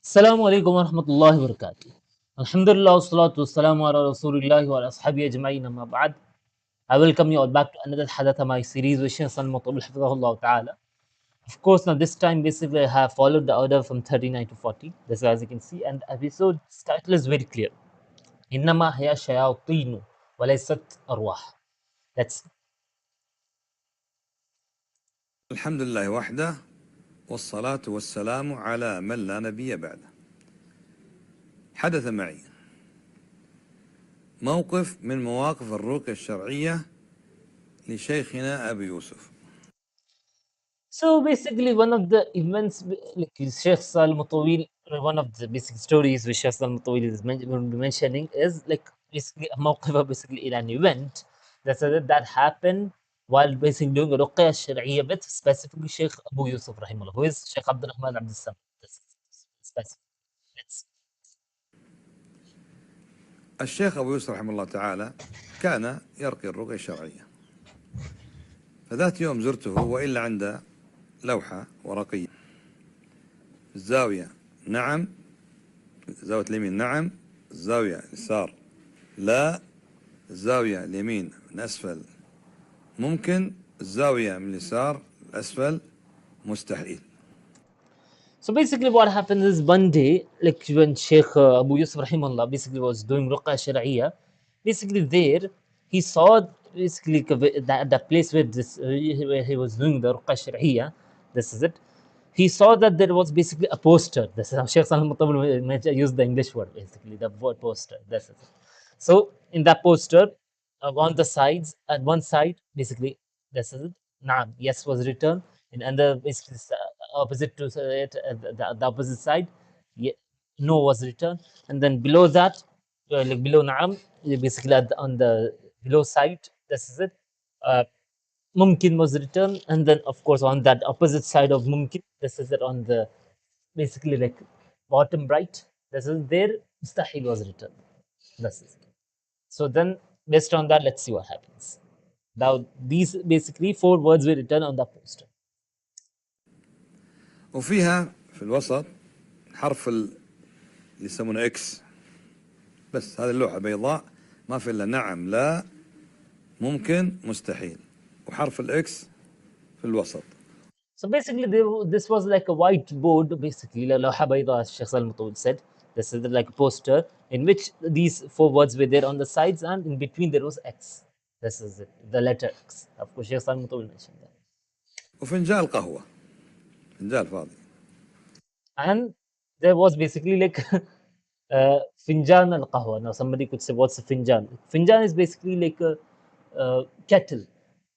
السلام عليكم ورحمة الله وبركاته. الحمد لله والصلاة والسلام على رسول الله وعلى أصحابه أجمعين أما بعد. I welcome you all back to another Hadatha my series with Sheikh Salem Hafidhahullah Ta'ala. Of course, now this time basically I have followed the order from 39 to 40. That's as you can see, and the episode's title is very clear. إنما هي شياطين وليست أرواح. Let's الحمد لله وحده والصلاة والسلام على من لا نبي بعده. حدث معي موقف من مواقف الرقية الشرعية لشيخنا أبي يوسف. So basically, one of the events, like Sheikh Salem Taweel, one of the basic stories which Sheikh Salem Taweel is will be mentioning is like basically a mawqif, basically in an event that happened while basically doing a ruqya shari'iyya with specifically Sheikh Abu Yusuf Rahimullah, who is Sheikh Abdul Rahman Abdul Samad. This is specific. Let's الشيخ أبو يوسف رحمه الله تعالى كان يرقي الرقية الشرعية، فذات يوم زرته وإلا عنده لوحة ورقية الزاوية نعم، زاوية اليمين نعم، الزاوية اليسار لا، الزاوية اليمين من أسفل ممكن، الزاوية من اليسار الأسفل مستحيل. So basically, what happened is one day, like when Sheikh Abu Yusuf Rahimullah basically was doing Ruqya Shari'iyya, basically there he saw basically the place where where he was doing the Ruqya Shari'iyya. This is it. He saw that there was basically a poster. This is how Sheikh Salam Mutabil used the English word, basically the word poster. This is it. So in that poster, on the sides, at one side, basically, this is it. Naam, yes was written. In another, basically, opposite to it, the opposite side, no was written. And then below that, like below Naam, basically on the below side, this is it. Uh, Mumkin was written, and then of course on that opposite side of Mumkin, this is it on the basically like bottom right. This is there. Mustahil was written. This is it. So then, based on that, let's see what happens. Now, these basically four words were written on the poster. وفيها في الوسط حرف اللي يسمونه اكس، بس هذه اللوحة بيضاء ما في الا نعم لا ممكن مستحيل، وحرف الاكس في الوسط. So basically, this was like a whiteboard, basically, لوحة بيضاء, as Sheikh Salim Mutawwil said. This is like a poster in which these four words were there on the sides, and in between there was X. This is it, the letter X. Of course, Sheikh Salim Mutawwil mentioned that. وفنجان قهوة، فنجان فاضي. And there was basically like finjan al qahwa. Now somebody could say, what's a finjan? Finjan is basically like a kettle.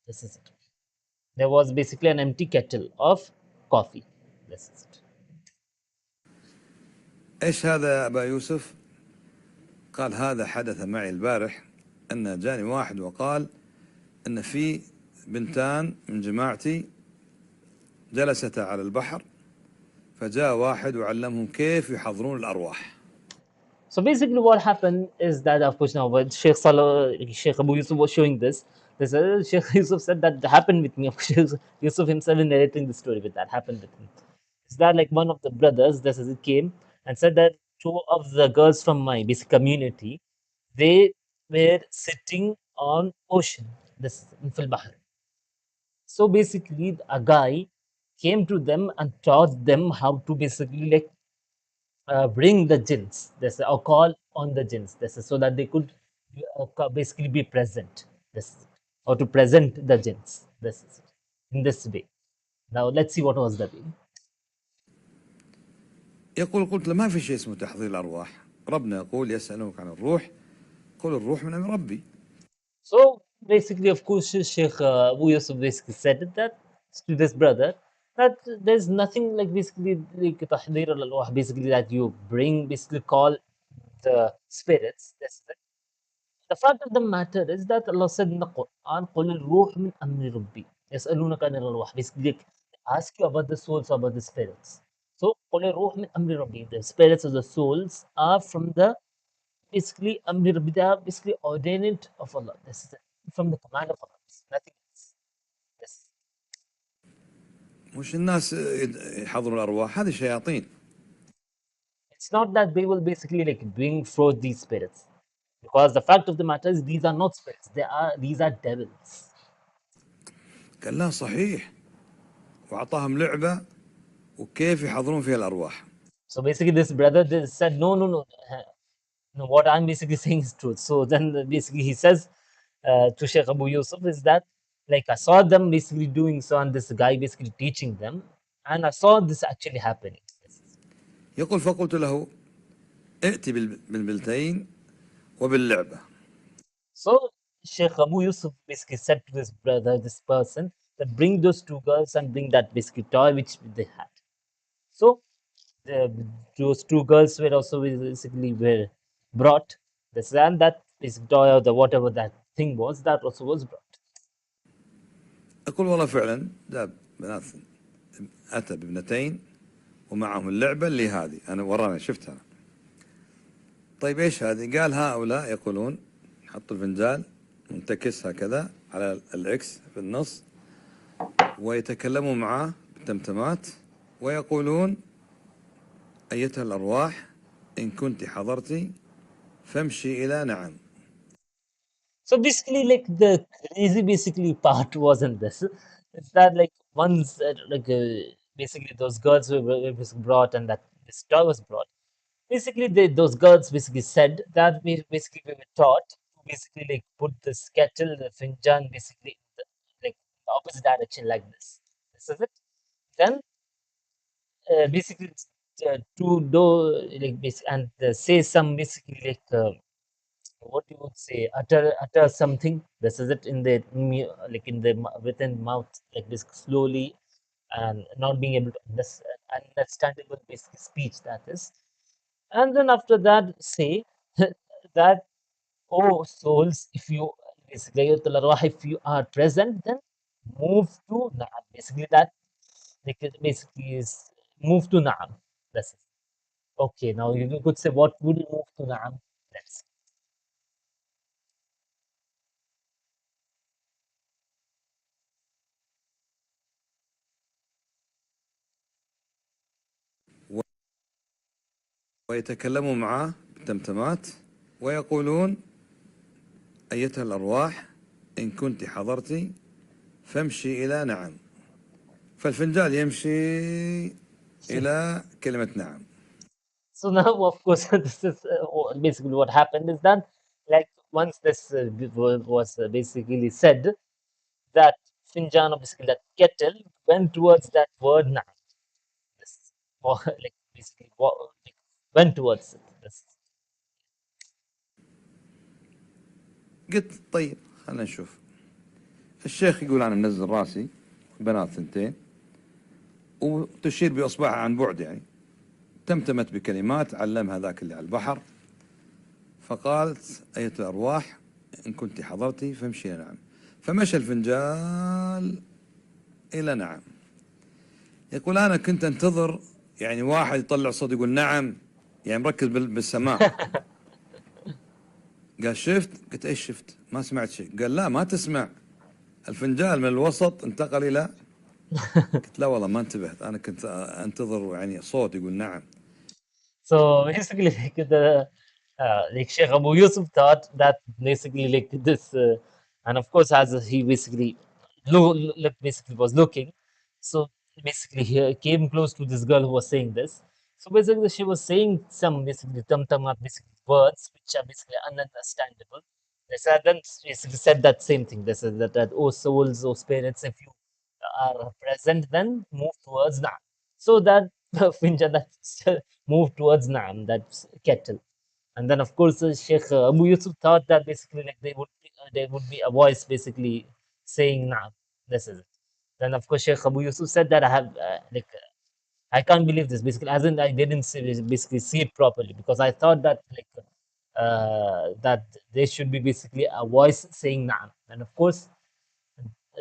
This is it. There was basically an empty kettle of coffee. This is it. ايش هذا يا ابا يوسف؟ قال هذا حدث معي البارح، ان جاني واحد وقال ان في بنتان من جماعتي جلستا على البحر، فجاء واحد وعلمهم كيف يحضرون الارواح. So basically, what happened is that, of course, now when Sheikh Abu Yusuf was showing this, Sheikh Yusuf said that happened with me. Of course, Sheikh Yusuf himself is narrating the story with that happened with him. Is that like one of the brothers, this is it came and said that two of the girls from my basic community, they were sitting on ocean, this in Fil Bahr. So basically, a guy came to them and taught them how to basically like bring the jinns, this or call on the jinns, this is so that they could basically be present, this is it, or to present the jinns, this is it, in this way. Now let's see what was the way. يقول قلت له ما في شيء اسمه تحضير الارواح، ربنا يقول يسألونك عن الروح قل الروح من امر ربي. So basically, of course, Sheikh Abu Yusuf basically said that to this brother that there's nothing like basically like tahdir al-arwah, basically that you bring basically call the spirits. That's it. The fact of the matter is that Allah said in the Quran, قُلِ الروح من أمر ربي يسألونك عن الأرواح. Basically, like, ask you about the souls, about the spirits. So, قُلِ الروح من أمر ربي. The spirits or the souls are from the basically Amri Rabbi. They are basically ordained of Allah. This is it. From the command of Allah. Nothing else. Yes. مش الناس يحضرون الارواح، هذه شياطين. it's not that they will basically like bring forth these spirits, because the fact of the matter is these are not spirits, these are devils. قال لا صحيح، وأعطاهم لعبة وكيف يحضرون فيها الأرواح. So basically this brother said no, no, no, no, what I'm basically saying is truth. So then basically he says to Sheikh Abu Yusuf is that like I saw them basically doing so, and this guy basically teaching them, and I saw this actually happening. يقول فقلت له ائت بالبلتين وباللعبة. So Sheikh Abu Yusuf basically said to this brother, this person, that bring those two girls and bring that basically toy which they had. So those two girls were also basically were brought. This and that basic toy or the whatever that thing was, that also was brought. أقول والله فعلا جاب بنات، أتى بابنتين ومعهم اللعبة اللي هذه أنا ورانا شفتها. طيب إيش هذه؟ قال هؤلاء يقولون حط الفنجان منتكس هكذا على الإكس في النص، ويتكلموا معاه بالتمتمات ويقولون أيتها الأرواح إن كنت حضرتي فامشي إلى نعم. So basically, like the crazy basically part wasn't this. It's that like once basically those girls were basically brought and that this toy was brought. Basically, those girls basically said that we basically we were taught to basically like put this kettle, the finjan, basically in the, like the opposite direction like this. This is it. Then basically to do like and say some basically like. What you would say, utter something, this is it, in the like in the within mouth like this slowly, and not being able to understandable basic speech, that is. And then after that say that, oh souls, if you basically if you are present, then move to na'am, basically that like it basically is move to na'am. That's it. Okay, now you could say what would move to na'am. Let's see. ويتكلموا معاه بالتمتمات ويقولون أيتها الأرواح إن كنت حضرتي فامشي إلى نعم. فالفنجان يمشي إلى كلمة نعم. So now, of course, this is basically what happened is that, like, once this was basically said, that Finjan, basically that kettle, went towards that word now. This, like, basically, like, went towards it. This. قلت طيب خلنا نشوف. الشيخ يقول أنا منزل راسي، بنات ثنتين، وتشير بإصبعها عن بعد يعني. تمتمت بكلمات علمها ذاك اللي على البحر، فقالت أية الأرواح إن كنت حضرتي فامشي إلى نعم. فمشى الفنجال إلى نعم. يقول أنا كنت أنتظر يعني واحد يطلع صوت يقول نعم، يعني مركز بالسماع. قال شفت؟ قلت ايش شفت؟ ما سمعت شيء. قال لا ما تسمع، الفنجان من الوسط انتقل إلى. قلت لا والله ما انتبهت، أنا كنت أنتظر يعني صوت يقول نعم. So basically, like Sheikh Abu Yusuf thought that basically like this, and of course, as he basically basically was looking, so basically he came close to this girl who was saying this. So basically, she was saying some basically tamtamat basically words which are basically ununderstandable. They said then basically said that same thing. They said that oh souls, oh spirits, if you are present, then move towards now. So that Finja that moved towards Naam, that kettle. And then, of course, Sheikh Abu Yusuf thought that basically like there would be a voice basically saying Naam. This is it. Then, of course, Sheikh Abu Yusuf said that I have I can't believe this. Basically, as in I didn't basically see it properly, because I thought that like that there should be basically a voice saying Naam. And of course,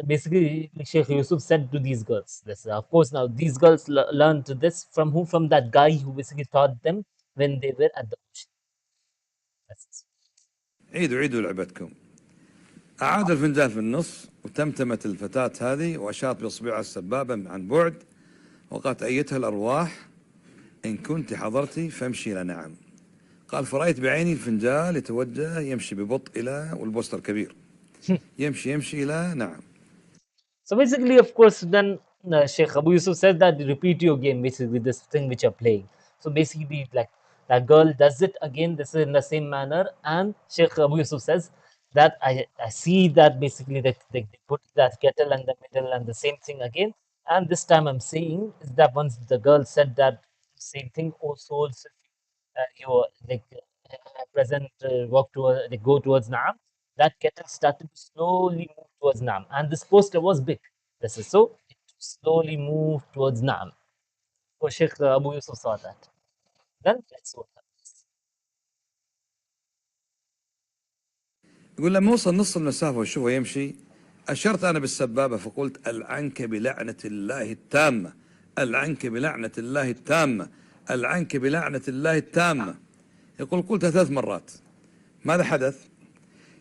basically Sheikh Yusuf said to these girls this. Of course, now these girls learned this from who? From that guy who basically taught them when they were at the ocean. That's عيدوا لعبتكم. أعاد الفنجان في النص، وتمتمت الفتاة هذه وأشارت بإصبعها السبابة عن بعد، وقالت أيتها الأرواح إن كنت حضرتي فامشي إلى نعم. قال فرأيت بعيني الفنجال يتوجه يمشي ببطء إلى، والبوستر كبير، يمشي إلى نعم. So basically, of course, then Sheikh Abu Yusuf says that repeat your game, basically this thing which you're playing. So basically, like that girl does it again. This is in the same manner, and Sheikh Abu Yusuf says that I see that basically that they put that kettle in the middle and the same thing again. And this time I'm saying is that once the girl said that same thing, oh souls, you like present walk toward like go towards Naam, that kettle started to slowly move towards Naam, and this poster was big. This is so it slowly moved towards Naam. So Sheikh Abu Yusuf saw that. Then that's what happens. يقول لما وصل نص المسافة وشوفه يمشي، أشرت أنا بالسبابة فقلت ألعنك بلعنة الله التامة، ألعنك بلعنة الله التامة، ألعنك بلعنة الله التامة. يقول قلتها 3 مرات. ماذا حدث؟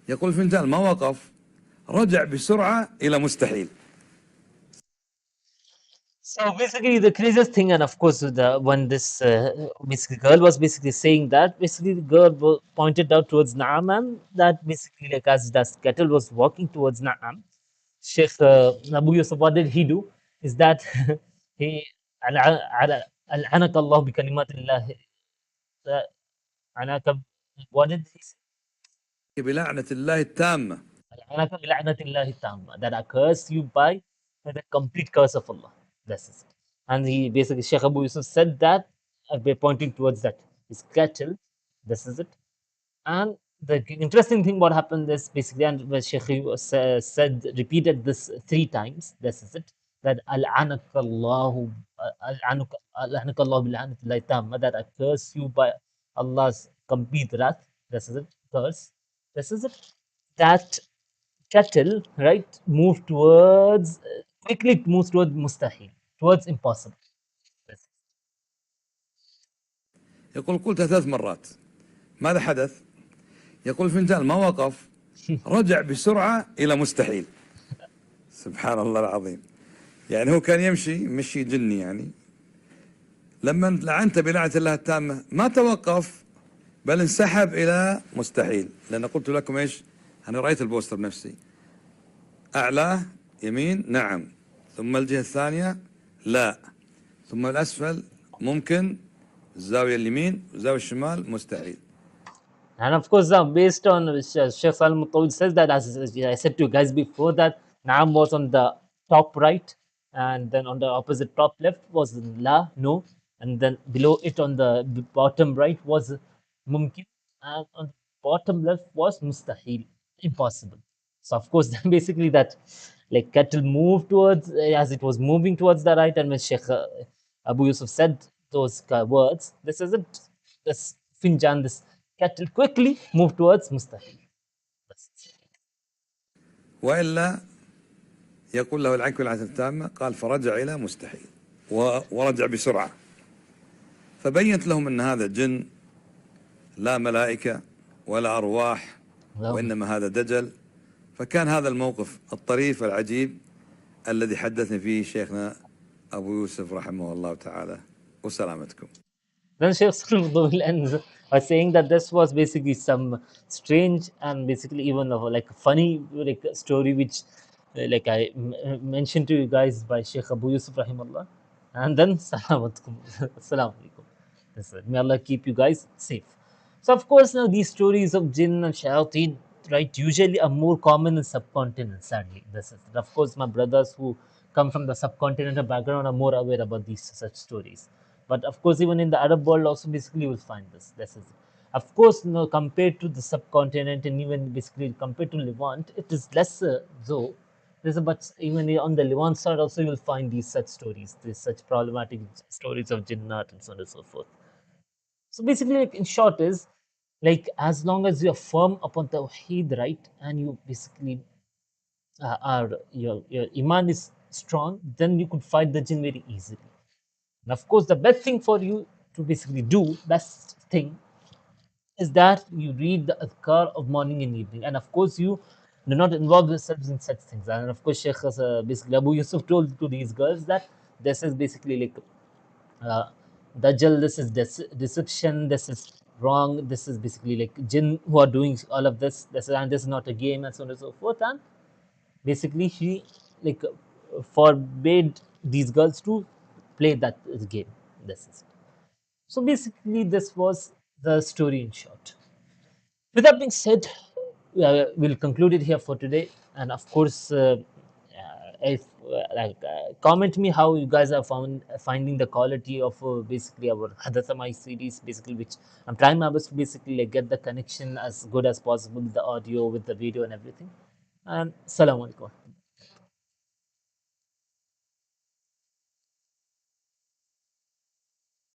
يقول الفنجان ما وقف، رجع بسرعة إلى مستحيل. So basically, the craziest thing, and of course, the when this basically girl was basically saying that, basically the girl pointed out towards Naam, and that basically like as the kettle was walking towards Naam, Sheikh Abu Yusuf, what did he do? Is that he ألعنك الله بكلمات الله أعناك what did he say? بلعنة الله التامة. ألعنك بلعنة الله التامة, that I curse you by the complete curse of Allah. That's it. And he basically Sheikh Abu Yusuf said that by pointing towards that his cattle. This is it. And the interesting thing what happened is basically, and when Sheikh said, repeated this 3 times, this is it, that Al-Anakallahu, Al-Anakallahu bil-Anatillahi Tamma, that I curse you by Allah's complete wrath, this is it, curse, this is it, that cattle, right, move towards, quickly it moves towards mustahil, towards impossible. This- يقول قلتها 3 مرات. ماذا حدث؟ يقول الفنجان ما وقف، رجع بسرعة إلى مستحيل. سبحان الله العظيم. يعني هو كان يمشي مشي جني يعني، لما لعنت بلعنة الله التامة ما توقف، بل انسحب إلى مستحيل. لأن قلت لكم إيش، أنا رأيت البوستر بنفسي، أعلاه يمين نعم، ثم الجهة الثانية لا، ثم الأسفل ممكن، الزاوية اليمين والزاوية الشمال مستحيل. And of course, based on Sheikh Salem Taweel says that, as I said to you guys before, that Naam was on the top right, and then on the opposite top left was La, no, and then below it on the bottom right was Mumkin, and on the bottom left was Mustahil, impossible. So, of course, then basically that like cattle moved towards, as it was moving towards the right, and when Sheikh Abu Yusuf said those words, this isn't this Finjan, this cattle quickly moved towards Mustahil. وإلا يقول له العنك بالعنة التامة، قال فرجع إلى مستحيل ورجع بسرعة. فبينت لهم أن هذا جن لا ملائكة ولا أرواح، وإنما هذا دجل. فكان هذا الموقف الطريف العجيب الذي حدثني فيه شيخنا أبو يوسف رحمه الله تعالى، وسلامتكم. Then Sheikh Salman ends by saying that this was basically some strange and basically even like funny like story which like I mentioned to you guys by Sheikh Abu Yusuf Rahimullah. And then Salamatkum. Assalamu alaikum. That's it. May Allah keep you guys safe. So of course now these stories of jinn and shayateen, right, usually are more common in subcontinent, sadly. This is of course my brothers who come from the subcontinental background are more aware about these such stories. But of course, even in the Arab world, also basically you will find this. This is, of course, compared to the subcontinent and even basically compared to Levant, it is lesser though. There's a but even on the Levant side also you will find these such stories, these such problematic stories of jinnat and so on and so forth. So basically, like in short, is like as long as you are firm upon Tawheed, right, and you basically are your iman is strong, then you could fight the jinn very easily. And of course, the best thing for you to basically do, best thing, is that you read the adhkar of morning and evening. And of course, you do not involve yourselves in such things. And of course, Sheikh basically Abu Yusuf told to these girls that this is basically like uh, Dajjal, this is deception, this is wrong, this is basically like jinn who are doing all of this, and this is not a game, and so on and so forth. And basically, he like forbade these girls to play that game. This is so basically this was the story in short. With that being said, we'll conclude it here for today. And of course, if comment me how you guys are finding the quality of basically our Hadathamai series, basically which I'm trying my best to basically like get the connection as good as possible, the audio with the video and everything. And Salam alaikum.